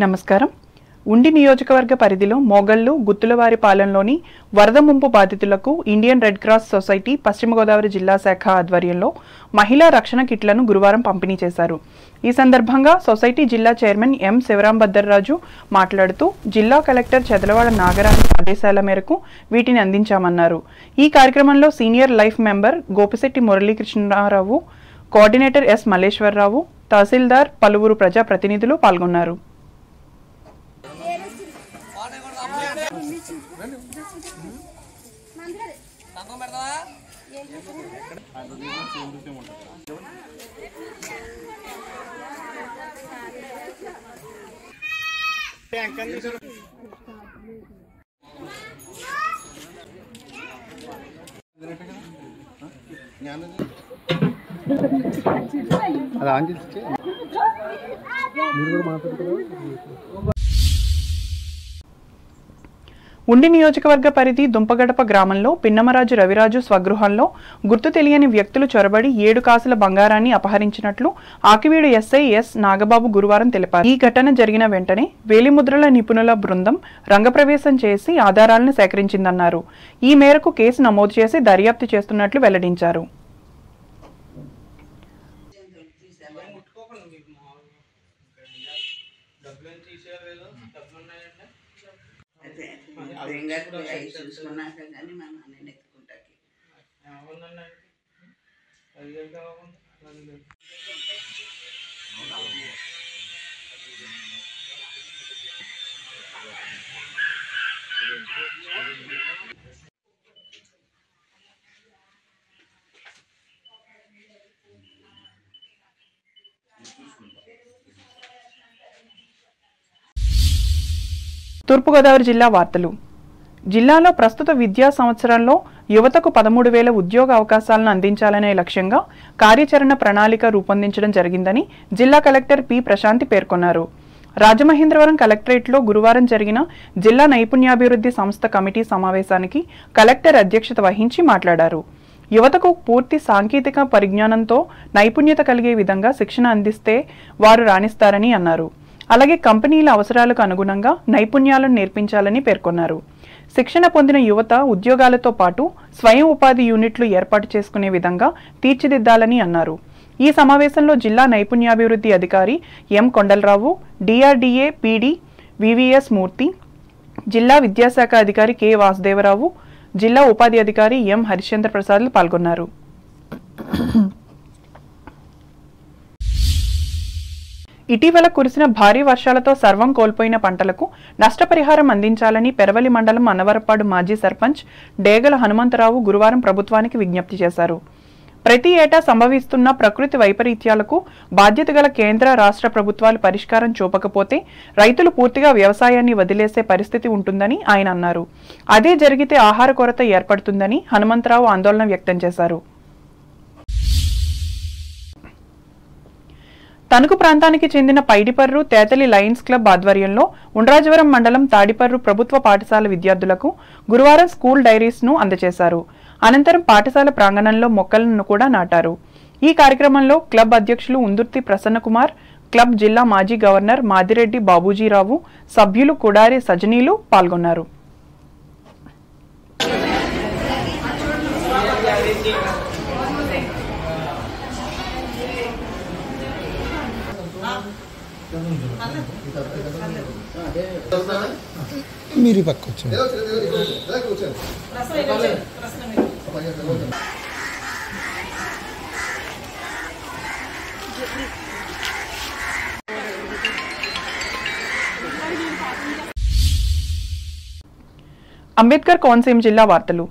నమస్కారం. ఉండి నియోజకవర్గ పరిధిలో మోగళ్లు గుత్తులవారి పాలెంలోని వరద ముంపు బాధితులకు ఇండియన్ రెడ్ క్రాస్ సొసైటీ పశ్చిమ గోదావరి జిల్లా శాఖ ఆధ్వర్యంలో మహిళా రక్షణ కిట్లను గురువారం పంపిణీ చేశారు. ఈ సందర్భంగా సొసైటీ జిల్లా చైర్మన్ ఎం శివరాంభద్రరాజు మాట్లాడుతూ జిల్లా కలెక్టర్ చెదలవాడ నాగరాణి ఆదేశాల మేరకు వీటిని అందించామన్నారు. ఈ కార్యక్రమంలో senior life member Gopisetti Muralikrishnarao, coordinator S Malleswararao, తహసీల్దార్, పలువురు ప్రజాప్రతినిధులు పాల్గొన్నారు. ఉండి నియోజకవర్గ పరిధి దుంపగడప గ్రామంలో పిన్నమరాజు రవిరాజు స్వగృహంలో గుర్తు తెలియని వ్యక్తులు చొరబడి 7 కాసుల బంగారాన్ని అపహరించినట్లు ఆకివీడు ఎస్ఐ ఎస్ నాగబాబు గురువారం తెలిపారు. ఈ ఘటన జరిగిన వెంటనే వేలిముద్రల నిపుణుల బృందం రంగప్రవేశం చేసి ఆధారాలను సేకరించిందన్నారు. ఈ మేరకు కేసు నమోదు చేసి దర్యాప్తు చేస్తున్నట్లు వెల్లడించారు. చూసుకున్నాక కానీ మా నాన్న ఎత్తుకుంటాకి తూర్పుగోదావరి జిల్లా వార్తలు. జిల్లాలో ప్రస్తుత విద్యా సంవత్సరంలో యువతకు 13,000 ఉద్యోగ అవకాశాలను అందించాలనే లక్ష్యంగా కార్యాచరణ ప్రణాళిక రూపొందించడం జరిగిందని జిల్లా కలెక్టర్ పి ప్రశాంతి పేర్కొన్నారు. రాజమహేంద్రవరం కలెక్టరేట్లో గురువారం జరిగిన జిల్లా నైపుణ్యాభివృద్ధి సంస్థ కమిటీ సమావేశానికి కలెక్టర్ అధ్యక్షత వహించి మాట్లాడారు. యువతకు పూర్తి సాంకేతిక పరిజ్ఞానంతో నైపుణ్యత కలిగే విధంగా శిక్షణ అందిస్తే వారు రాణిస్తారని అన్నారు. అలాగే కంపెనీల అవసరాలకు అనుగుణంగా నైపుణ్యాలను నేర్పించాలని పేర్కొన్నారు. శిక్షణ పొందిన యువత ఉద్యోగాలతో పాటు స్వయం ఉపాధి యూనిట్లు ఏర్పాటు చేసుకునే విధంగా తీర్చిదిద్దాలని అన్నారు. ఈ సమావేశంలో జిల్లా నైపుణ్యాభివృద్ధి అధికారి ఎం కొండలరావు, డిఆర్డీఏ పీడీ వివిఎస్ మూర్తి, జిల్లా విద్యాశాఖ అధికారి కె వాసుదేవరావు, జిల్లా ఉపాధి అధికారి ఎం హరిశ్చంద్ర ప్రసాద్లు పాల్గొన్నారు. ఇటీవల కురిసిన భారీ వర్షాలతో సర్వం కోల్పోయిన పంటలకు నష్టపరిహారం అందించాలని పెరవలి మండలం అన్నవరపాడు మాజీ సర్పంచ్ డేగల హనుమంతరావు గురువారం ప్రభుత్వానికి విజ్ఞప్తి చేశారు. ప్రతి ఏటా సంభవిస్తున్న ప్రకృతి వైపరీత్యాలకు బాధ్యత గల కేంద్ర, రాష్ట్ర ప్రభుత్వాలు పరిష్కారం చూపకపోతే రైతులు పూర్తిగా వ్యవసాయాన్ని వదిలేసే పరిస్థితి ఉంటుందని ఆయన అన్నారు. అదే జరిగితే ఆహార కొరత ఏర్పడుతుందని హనుమంతరావు ఆందోళన వ్యక్తం చేశారు. తణుకు ప్రాంతానికి చెందిన పైడిపర్రు తేతలి లయన్స్ క్లబ్ ఆధ్వర్యంలో ఉండ్రాజవరం మండలం తాడిపర్రు ప్రభుత్వ పాఠశాల విద్యార్థులకు గురువారం స్కూల్ డైరీస్ను అందజేశారు. అనంతరం పాఠశాల ప్రాంగణంలో మొక్కలను కూడా నాటారు. ఈ కార్యక్రమంలో క్లబ్ అధ్యక్షులు ఉందుర్తి ప్రసన్నకుమార్, క్లబ్ జిల్లా మాజీ గవర్నర్ మాదిరెడ్డి బాబూజీరావు, సభ్యులు కుడారి సజనీలు పాల్గొన్నారు. మీరు పక్క వచ్చారు. అంబేద్కర్ కోనసీమ జిల్లా వార్తలు.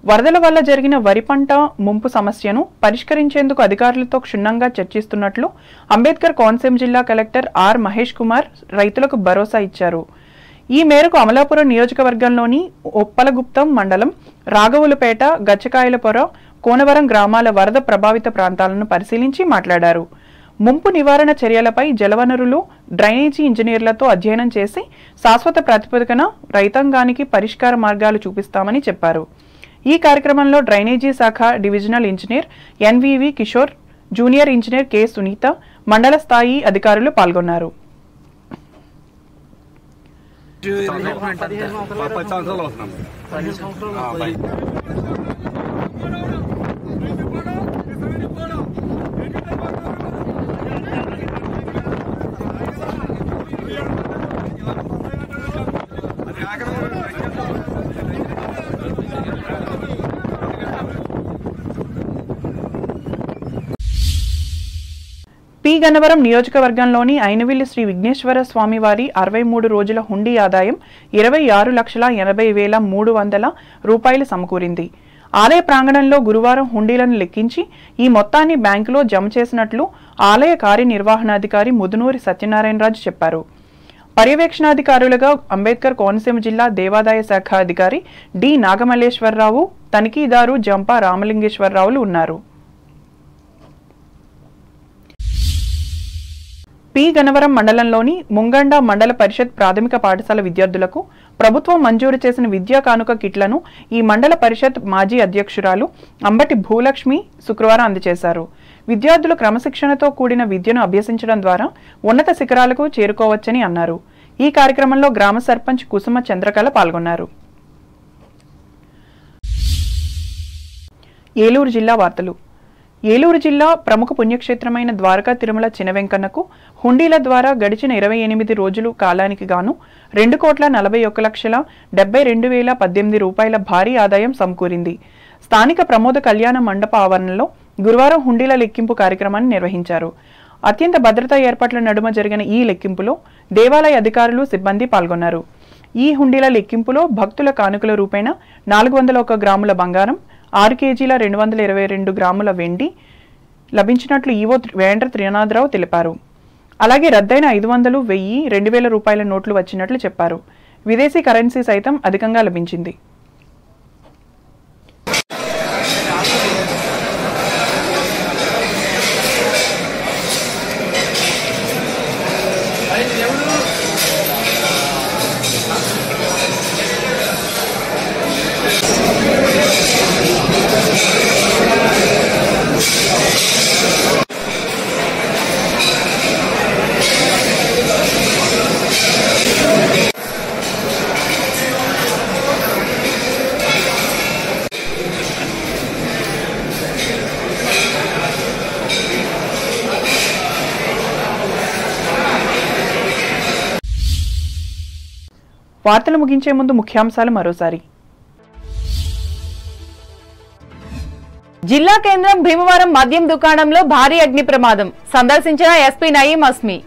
వరదల వల్ల జరిగిన వరి పంట ముంపు సమస్యను పరిష్కరించేందుకు అధికారులతో క్షుణ్ణంగా చర్చిస్తున్నట్లు అంబేద్కర్ కోనసీమ జిల్లా కలెక్టర్ ఆర్ మహేష్ కుమార్ రైతులకు భరోసా ఇచ్చారు. ఈ మేరకు అమలాపురం నియోజకవర్గంలోని ఉప్పలగుప్తం మండలం రాఘవులపేట, గచ్చకాయలపొర, కోనవరం గ్రామాల వరద ప్రభావిత ప్రాంతాలను పరిశీలించి మాట్లాడారు. ముంపు నివారణ చర్యలపై జలవనరులు, డ్రైనేజీ ఇంజనీర్లతో అధ్యయనం చేసి శాశ్వత ప్రాతిపదికన రైతాంగానికి పరిష్కార మార్గాలు చూపిస్తామని చెప్పారు. ఈ కార్యక్రమంలో డ్రైనేజీ శాఖ divisional engineer NVV Kishore, junior engineer K Sunitha, మండల స్థాయి అధికారులు పాల్గొన్నారు. 10 సంవత్సరాలు అవుతున్నాం. పి గన్నవరం నియోజకవర్గంలోని ఐనవిల్లి శ్రీ విఘ్నేశ్వర స్వామివారి 63 రోజుల హుండీ ఆదాయం 26,80,300 రూపాయలు సమకూరింది. ఆలయ ప్రాంగణంలో గురువారం హుండీలను లెక్కించి ఈ మొత్తాన్ని బ్యాంకులో జమ చేసినట్లు ఆలయ కార్యనిర్వహణాధికారి ముదునూరి సత్యనారాయణరాజు చెప్పారు. పర్యవేక్షణాధికారులుగా అంబేద్కర్ కోనసీమ జిల్లా దేవాదాయ శాఖ అధికారి డి నాగమల్లేశ్వరరావు, తనిఖీదారు జంపా రామలింగేశ్వరరావులు ఉన్నారు. పి గన్నవరం మండలంలోని ముంగండ మండల పరిషత్ ప్రాథమిక పాఠశాల విద్యార్థులకు ప్రభుత్వం మంజూరు చేసిన విద్యా కానుక కిట్లను ఈ మండల పరిషత్ మాజీ అధ్యక్షురాలు అంబటి భూలక్ష్మి శుక్రవారం అందజేశారు. విద్యార్థులు క్రమశిక్షణతో కూడిన విద్యను అభ్యసించడం ద్వారా ఉన్నత శిఖరాలకు చేరుకోవచ్చని అన్నారు. ఈ కార్యక్రమంలో గ్రామ సర్పంచ్ కుసుమ చంద్రకళ పాల్గొన్నారు. ఏలూరు జిల్లా వార్తలు. ఏలూరు జిల్లా ప్రముఖ పుణ్యక్షేత్రమైన ద్వారకా తిరుమల చినవెంకన్నకు హుండీల ద్వారా గడిచిన 28 రోజులు కాలానికి గాను 2,41,72,018 రూపాయల భారీ ఆదాయం సమకూరింది. స్థానిక ప్రమోద కళ్యాణ మండప ఆవరణలో గురువారం హుండీల లెక్కింపు కార్యక్రమాన్ని నిర్వహించారు. అత్యంత భద్రతా ఏర్పాట్ల నడుమ జరిగిన ఈ లెక్కింపులో దేవాలయ అధికారులు, సిబ్బంది పాల్గొన్నారు. ఈ హుండీల లెక్కింపులో భక్తుల కానుకల రూపేణా 401 గ్రాముల బంగారం, 6 కేజీల 222 గ్రాముల వెండి లభించినట్లు ఈవో వేండ్ర త్రినాథరావు తెలిపారు. అలాగే రద్దయిన 500, 1000, 2000 రూపాయల నోట్లు వచ్చినట్లు చెప్పారు. విదేశీ కరెన్సీ సైతం అధికంగా లభించింది. వార్తలు ముగించే ముందు ముఖ్యాంశాలు మరోసారి. జిల్లా కేంద్రం భీమవరం మద్యం దుకాణంలో భారీ అగ్ని ప్రమాదం, సందర్శించిన ఎస్పీ నయీం అస్మి.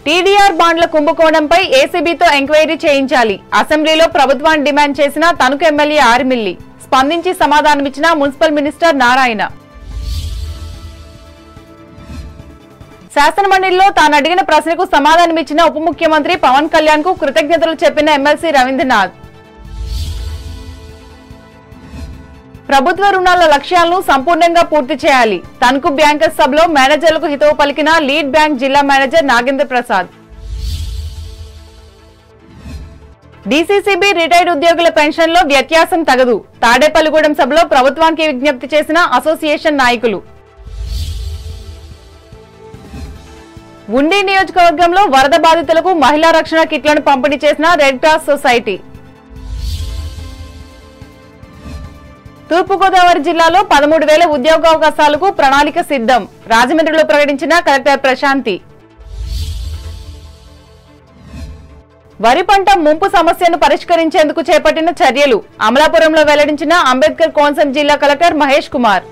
టీడీఆర్ బాండ్ల కుంభకోణంపై ఏసీబీతో ఎంక్వైరీ చేయించాలి, అసెంబ్లీలో ప్రభుత్వాన్ని డిమాండ్ చేసిన తణుకు ఎమ్మెల్యే ఆర్మిల్లి. స్పందించి సమాధానమిచ్చిన మున్సిపల్ మినిస్టర్ నారాయణ. శాసనమండలిలో తాను అడిగిన ప్రశ్నకు సమాధానమిచ్చిన ఉప ముఖ్యమంత్రి పవన్ కళ్యాణ్ కు కృతజ్ఞతలు చెప్పిన ఎమ్మెల్సీ రవీంద్రనాథ్. ప్రభుత్వ రుణాల లక్ష్యాలను సంపూర్ణంగా పూర్తి చేయాలి, తణుకు బ్యాంకర్స్ సభలో మేనేజర్లకు హితవు పలికిన లీడ్ బ్యాంక్ జిల్లా manager Nagendra Prasad. DCCB retired ఉద్యోగుల పెన్షన్లో వ్యత్యాసం తగదు, తాడేపల్లిగూడెం సభలో ప్రభుత్వానికి విజ్ఞప్తి చేసిన అసోసియేషన్ నాయకులు. ఉండి నియోజకవర్గంలో వరద బాధితులకు మహిళా రక్షణ కిట్లను పంపిణీ చేసిన రెడ్ క్రాస్ సొసైటీ. తూర్పుగోదావరి జిల్లాలో 13,000 ఉద్యోగావకాశాలకు ప్రణాళిక సిద్ధం, రాజమండ్రిలో ప్రకటించిన కలెక్టర్ ప్రశాంతి. వరి పంట ముంపు సమస్యను పరిష్కరించేందుకు చేపట్టిన చర్యలు, అమలాపురంలో వెల్లడించిన అంబేద్కర్ కోనసీమ జిల్లా కలెక్టర్ మహేష్ కుమార్.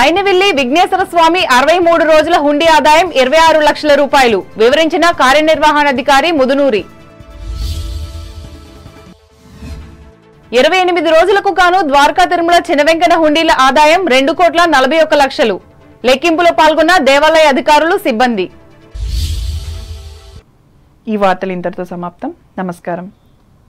ఐనవిల్లి విఘ్నేశ్వర స్వామి 63 రోజుల హుండీ ఆదాయం 26 లక్షల రూపాయలు, వివరించిన కార్యనిర్వహణాధికారి ముదునూరి. 28 రోజులకు గాను ద్వారకా తిరుమల చినవెంకన్న హుండీల ఆదాయం 2,41,00,000. లెక్కింపులో పాల్గొన్న దేవాలయ అధికారులు, సిబ్బంది. ఈ వార్తలు ఇంతటితో సమాప్తం. నమస్కారం.